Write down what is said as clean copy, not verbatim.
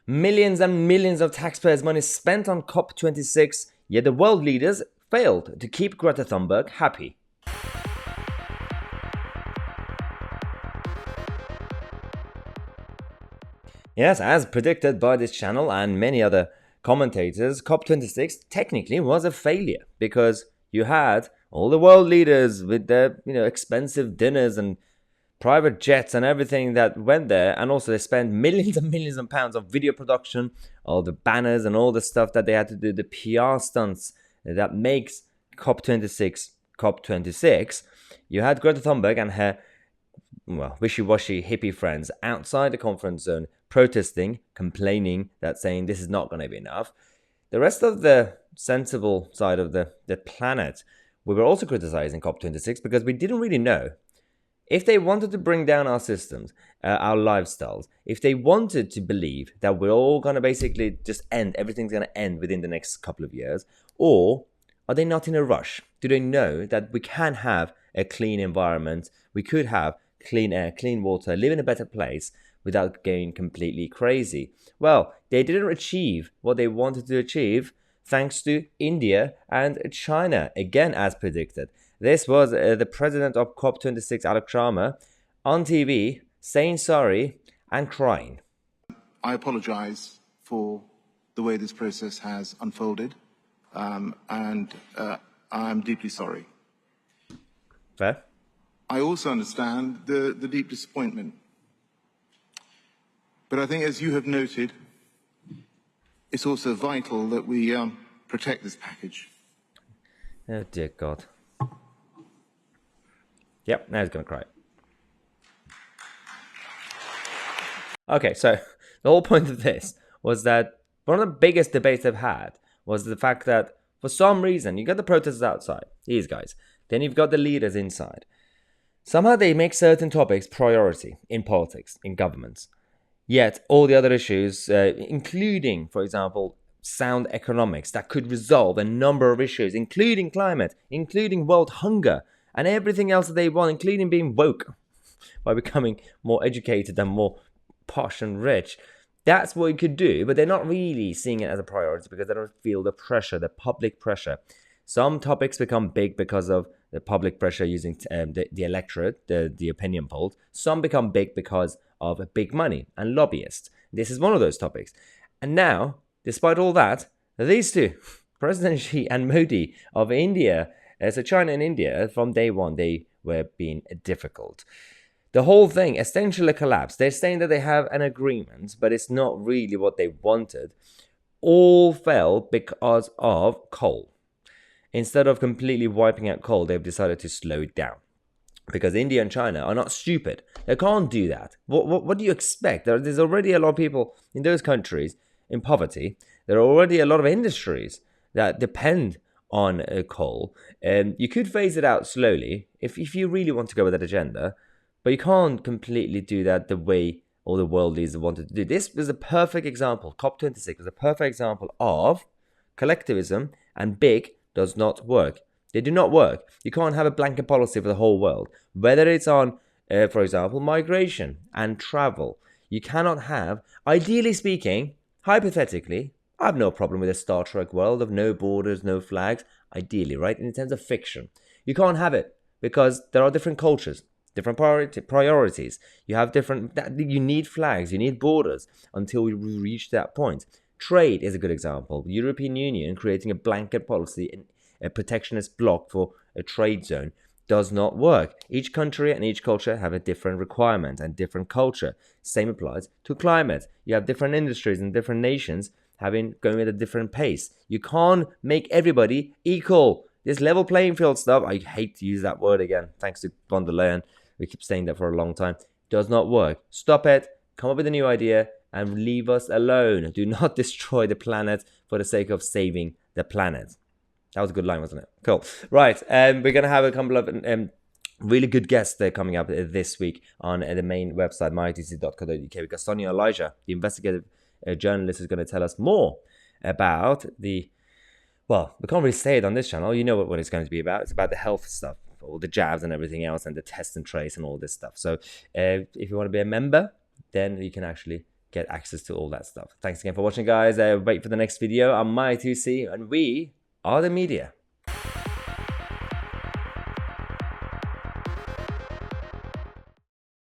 Millions and millions of taxpayers' money spent on COP26, yet the world leaders failed to keep Greta Thunberg happy. Yes, as predicted by this channel and many other commentators, COP26 technically was a failure because you had all the world leaders with their, expensive dinners and private jets and everything that went there, and also they spent millions and millions of pounds on video production, all the banners and all the stuff that they had to do, the PR stunts that makes COP26 COP26. You had Greta Thunberg and her wishy-washy hippie friends outside the conference zone protesting, complaining, that saying this is not going to be enough. The rest of the sensible side of the planet, we were also criticizing COP26 because we didn't really know if they wanted to bring down our systems, our lifestyles, if they wanted to believe that we're all going to basically just everything's going to end within the next couple of years, or are they not in a rush? Do they know that we can have a clean environment, we could have clean air, clean water, live in a better place without going completely crazy? Well, they didn't achieve what they wanted to achieve thanks to India and China, again as predicted. This was the president of COP26, Alok Sharma, on TV saying sorry and crying. I apologize for the way this process has unfolded, and I'm deeply sorry. Fair? I also understand the deep disappointment. But I think, as you have noted, it's also vital that we protect this package. Oh, dear God. Yep, now he's going to cry. Okay, so the whole point of this was that one of the biggest debates they've had was the fact that for some reason, you got the protesters outside, these guys, then you've got the leaders inside. Somehow they make certain topics priority in politics, in governments. Yet all the other issues, including, for example, sound economics that could resolve a number of issues, including climate, including world hunger, and everything else that they want, including being woke by becoming more educated and more posh and rich. That's what you could do, but they're not really seeing it as a priority because they don't feel the pressure, the public pressure. Some topics become big because of the public pressure using the electorate, the opinion polls. Some become big because of big money and lobbyists. This is one of those topics. And now, despite all that, these two, President Xi and Modi of India, so China and India, from day one, they were being difficult. The whole thing essentially collapsed. They're saying that they have an agreement, but it's not really what they wanted. All fell because of coal. Instead of completely wiping out coal, they've decided to slow it down. Because India and China are not stupid. They can't do that. What do you expect? There's already a lot of people in those countries in poverty. There are already a lot of industries that depend on coal. You could phase it out slowly if you really want to go with that agenda. But you can't completely do that the way all the world leaders wanted to do. This was a perfect example. COP26 was a perfect example of collectivism, and big does not work. They do not work. You can't have a blanket policy for the whole world. Whether it's on, for example, migration and travel. You cannot have, ideally speaking, hypothetically, I have no problem with a Star Trek world of no borders, no flags. Ideally, right? In terms of fiction. You can't have it because there are different cultures, different priorities. You have you need flags, you need borders until we reach that point. Trade is a good example. The European Union creating a blanket policy, a protectionist bloc for a trade zone does not work. Each country and each culture have a different requirement and different culture. Same applies to climate. You have different industries and different nations going at a different pace. You can't make everybody equal. This level playing field stuff, I hate to use that word again, thanks to von der Leyen. We keep saying that for a long time. Does not work. Stop it. Come up with a new idea and leave us alone. Do not destroy the planet for the sake of saving the planet. That was a good line, wasn't it? Cool. Right. We're going to have a couple of really good guests coming up this week on the main website, myitc.co.uk, because Sonia Elijah, the investigative journalist, is going to tell us more about well, we can't really say it on this channel. You know what it's going to be about. It's about the health stuff, all the jabs and everything else, and the test and trace and all this stuff. So if you want to be a member, then you can actually get access to all that stuff. Thanks again for watching, guys. Wait for the next video. I'm Tousi, and we are the media.